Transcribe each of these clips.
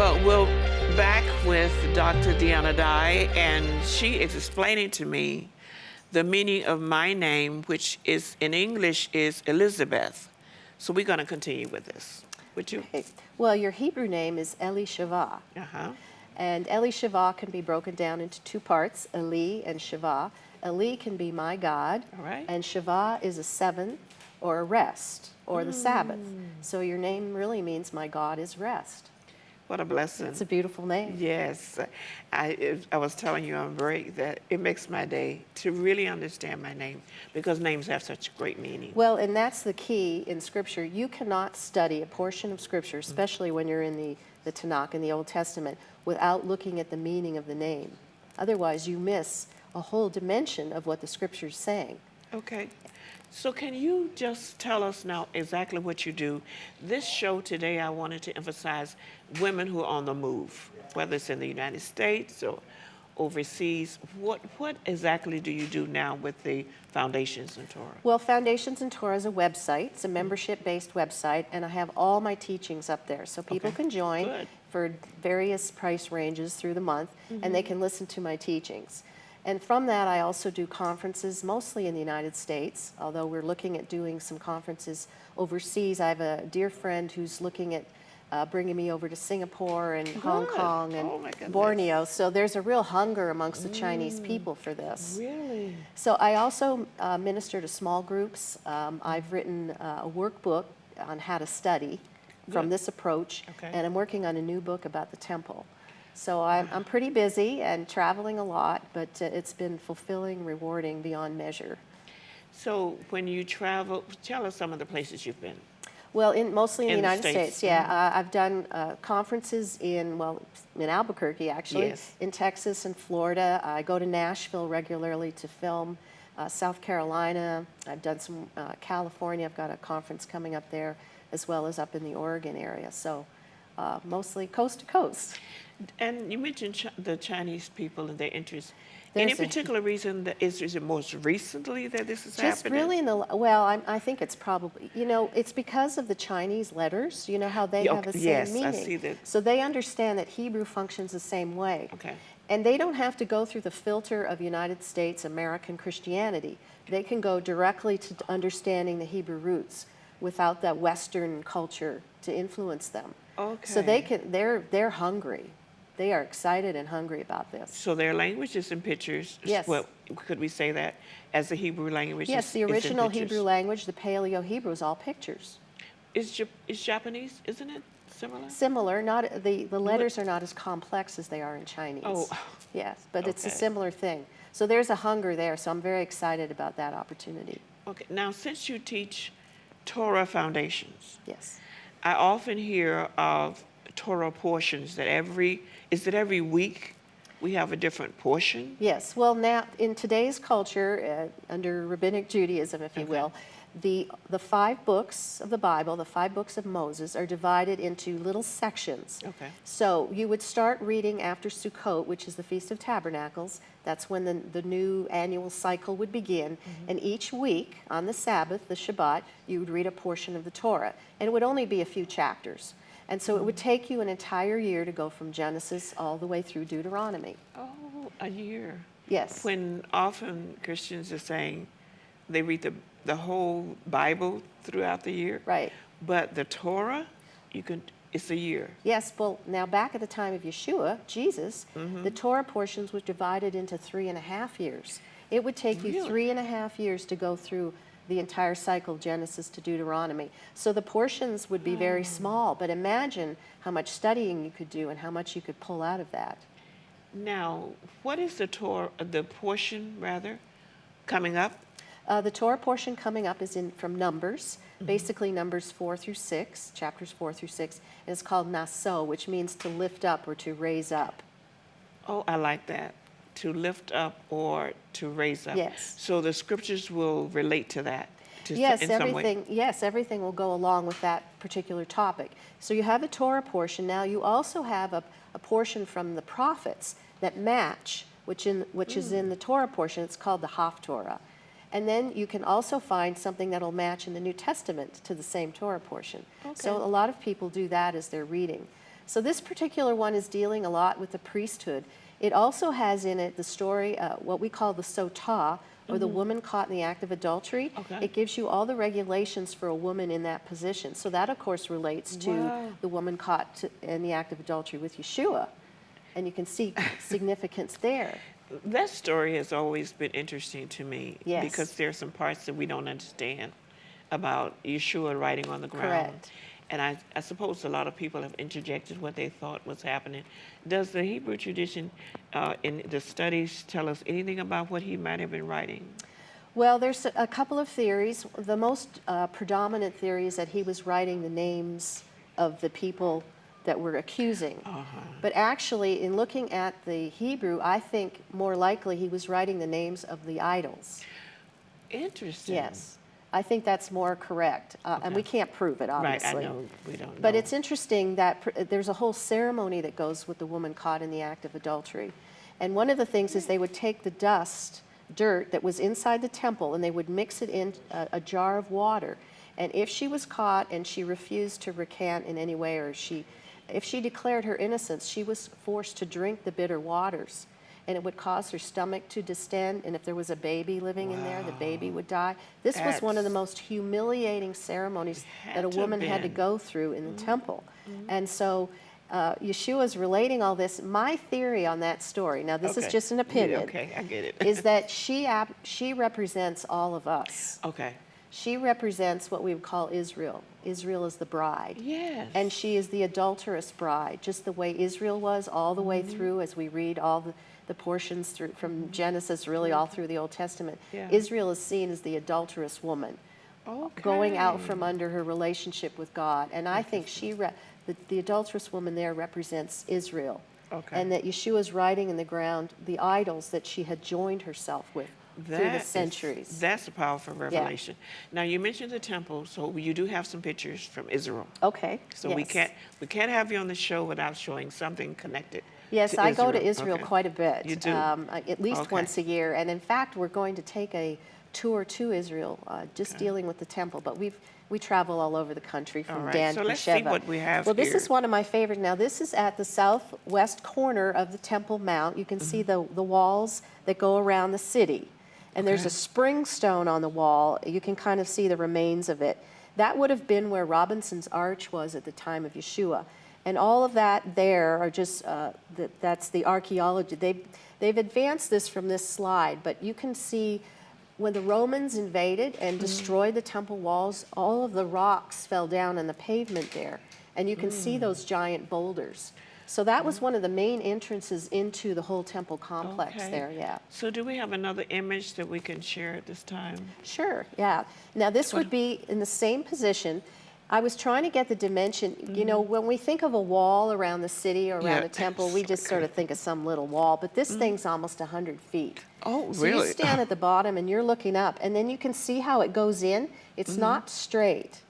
Well, we're back with Dr. Deanna Dye, and she is explaining to me the meaning of my name, which is in English is Elizabeth. So we're going to continue with this. Would you? Okay. Well, your Hebrew name is Eli Shava. Uh-huh. And Eli Shava can be broken down into two parts, Eli and Shava. Eli can be my God, All right. and Shava is a seven or a rest or the Sabbath. So your name really means my God is rest. What a blessing. It's a beautiful name. Yes. I was telling you on break that it makes my day to really understand my name because names have such great meaning. Well, and that's the key in Scripture. You cannot study a portion of Scripture, especially when you're in the Tanakh, in the Old Testament, without looking at the meaning of the name. Otherwise, you miss a whole dimension of what the Scripture is saying. Okay. So can you just tell us now exactly what you do? This show today, I wanted to emphasize women who are on the move, whether it's in the United States or overseas. What exactly do you do now with the Foundations in Torah? Well, Foundations in Torah is a website. It's a membership-based website, and I have all my teachings up there. So people can join for various price ranges through the month, and they can listen to my teachings. And from that, I also do conferences, mostly in the United States, although we're looking at doing some conferences overseas. I have a dear friend who's looking at bringing me over to Singapore and Hong Kong and Borneo. So there's a real hunger amongst the Chinese people for this. Really? So I also minister to small groups. I've written a workbook on how to study from this approach, and I'm working on a new book about the temple. So I'm pretty busy and traveling a lot, but it's been fulfilling, rewarding beyond measure. So when you travel, tell us some of the places you've been. Well, mostly in the United States. States, yeah. I've done conferences in Albuquerque, actually, in Texas and Florida. I go to Nashville regularly to film. South Carolina, I've done some California. I've got a conference coming up there, as well as up in the Oregon area. So mostly coast to coast. And you mentioned the Chinese people and their interest. Any particular reason that is it most recently that this is happening? Just really I think it's probably, it's because of the Chinese letters, how they have the same meaning. I see that. So they understand that Hebrew functions the same way. Okay. And they don't have to go through the filter of United States American Christianity. They can go directly to understanding the Hebrew roots without that Western culture to influence them. Okay. So they're hungry. They are excited and hungry about this. So their language is in pictures. Yes. Well, could we say that as the Hebrew language? Yes, the original Hebrew language, the Paleo-Hebrew, is all pictures. Is Japanese, isn't it similar? Similar. Not the letters are not as complex as they are in Chinese. Oh. Yes, but it's a similar thing. So there's a hunger there. So I'm very excited about that opportunity. Okay. Now, since you teach Torah foundations, yes, I often hear of Torah portions that every week we have a different portion? Yes. Well, now in today's culture, under Rabbinic Judaism, if you will, the 5 books of the Bible, the 5 books of Moses, are divided into little sections. Okay. So you would start reading after Sukkot, which is the Feast of Tabernacles. That's when the new annual cycle would begin. And each week, on the Sabbath, the Shabbat, you would read a portion of the Torah. And it would only be a few chapters. And so it would take you an entire year to go from Genesis all the way through Deuteronomy. Oh, a year. Yes. When often Christians are saying they read the whole Bible throughout the year. Right. But the Torah, it's a year. Yes, well, now back at the time of Yeshua, Jesus, the Torah portions were divided into 3.5 years. It would take you 3.5 years to go through the entire cycle, Genesis to Deuteronomy. So the portions would be very small, but imagine how much studying you could do and how much you could pull out of that. Now, what is the portion coming up? The Torah portion coming up is from Numbers, basically Numbers 4 through 6, chapters 4 through 6, and it's called Naso, which means to lift up or to raise up. Oh, I like that. To lift up or to raise up. Yes. So the scriptures will relate to that. Yes, everything will go along with that particular topic. So you have a Torah portion. Now you also have a portion from the prophets that match, which is in the Torah portion. It's called the Haftorah. And then you can also find something that'll match in the New Testament to the same Torah portion. Okay. So a lot of people do that as they're reading. So this particular one is dealing a lot with the priesthood. It also has in it the story, what we call the sotah, or the woman caught in the act of adultery. Okay. It gives you all the regulations for a woman in that position. So that, of course, relates to the woman caught in the act of adultery with Yeshua. And you can see significance there. That story has always been interesting to me. Yes. Because there's some parts that we don't understand about Yeshua writing on the ground. Correct. And I suppose a lot of people have interjected what they thought was happening. Does the Hebrew tradition in the studies tell us anything about what he might have been writing? Well, there's a couple of theories. The most predominant theory is that he was writing the names of the people that we're accusing. But actually, in looking at the Hebrew, I think more likely he was writing the names of the idols. Interesting. Yes. I think that's more correct. And we can't prove it, obviously. Right, I know, we don't know. But it's interesting that there's a whole ceremony that goes with the woman caught in the act of adultery. And one of the things is they would take the dirt that was inside the temple, and they would mix it in a jar of water. And if she was caught and she refused to recant in any way, or if she declared her innocence, she was forced to drink the bitter waters. And it would cause her stomach to distend, and if there was a baby living in there, the baby would die. This was one of the most humiliating ceremonies that a woman had to go through in the temple. And so Yeshua's relating all this. My theory on that story, now this is just an opinion, I get it. is that she represents all of us. Okay. She represents what we would call Israel. Israel is the bride. Yes. And she is the adulterous bride, just the way Israel was all the way through, as we read all the portions through from Genesis really all through the Old Testament. Israel is seen as the adulterous woman, going out from under her relationship with God. And I think the adulterous woman there represents Israel. And that Yeshua's writing in the ground the idols that she had joined herself with through the centuries. That's a powerful revelation. Now, you mentioned the temple, so you do have some pictures from Israel. Okay. So we can't have you on the show without showing something connected. Yes, I go to Israel quite a bit. You do? At least once a year. And in fact, we're going to take a tour to Israel, just dealing with the temple. But we travel all over the country from Dan to Beersheba. So let's see what we have Well, this here. is one of my favorites. Now, this is at the southwest corner of the Temple Mount. You can see the walls that go around the city. And there's a spring stone on the wall. You can kind of see the remains of it. That would have been where Robinson's Arch was at the time of Yeshua. And all of that there are just, that's the archaeology. They've advanced this from this slide, but you can see when the Romans invaded and destroyed the temple walls, all of the rocks fell down on the pavement there. And you can see those giant boulders. So that was one of the main entrances into the whole temple complex there, So do we have another image that we can share at this time? Sure, yeah. Now this would be in the same position. I was trying to get the dimension. You know, when we think of a wall around the city or around the temple, we just sort of think of some little wall, but this thing's almost 100 feet. Oh, so really? You stand at the bottom and you're looking up, and then you can see how it goes in. It's not straight.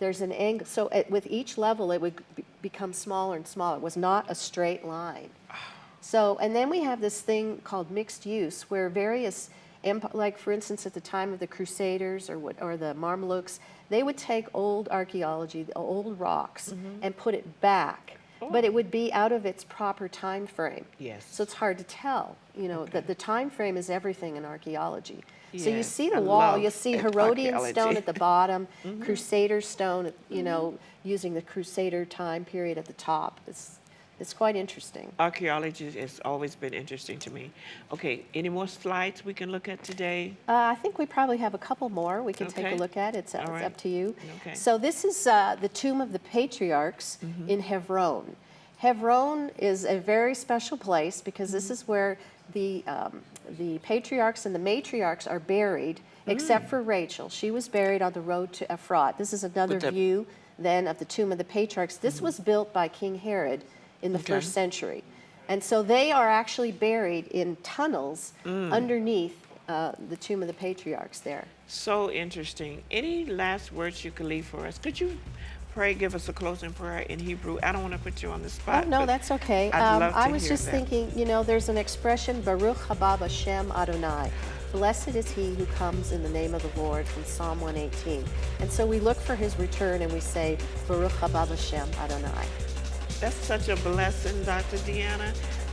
There's an angle. So with each level, it would become smaller and smaller. It was not a straight line. So, and then we have this thing called mixed use, where various, like for instance, at the time of the Crusaders or the Mamelukes, they would take old archaeology, the old rocks, and put it back. But it would be out of its proper time frame. Yes. So it's hard to tell. You know, that the time frame is everything in archaeology. So you Yes, see the I wall, love you see Herodian archaeology. stone at the bottom, Crusader stone, you know, using the Crusader time period at the top. It's quite interesting. Archaeology has always been interesting to me. Okay, any more slides we can look at today? I think we probably have a couple more we can take a look at. It's right. up to you. Okay. So this is the tomb of the patriarchs in Hebron. Hebron is a very special place because this is where the patriarchs and the matriarchs are buried, except for Rachel. She was buried on the road to Ephrat. This is another view then of the tomb of the patriarchs. This was built by King Herod in the first century. And so they are actually buried in tunnels underneath the tomb of the patriarchs there. So interesting. Any last words you could leave for us? Could you pray, give us a closing prayer in Hebrew? I don't want to put you on the spot. Oh, no, that's okay. I'd love to I was hear just that. thinking, you know, there's an expression, Baruch haba Hashem Adonai. Blessed is he who comes in the name of the Lord, from Psalm 118. And so we look for his return and we say, Baruch haba Hashem Adonai. That's such a blessing, Dr. Deanna.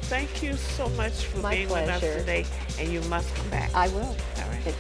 Thank you so much for My being with us pleasure. today, and you must come back. I will. All right.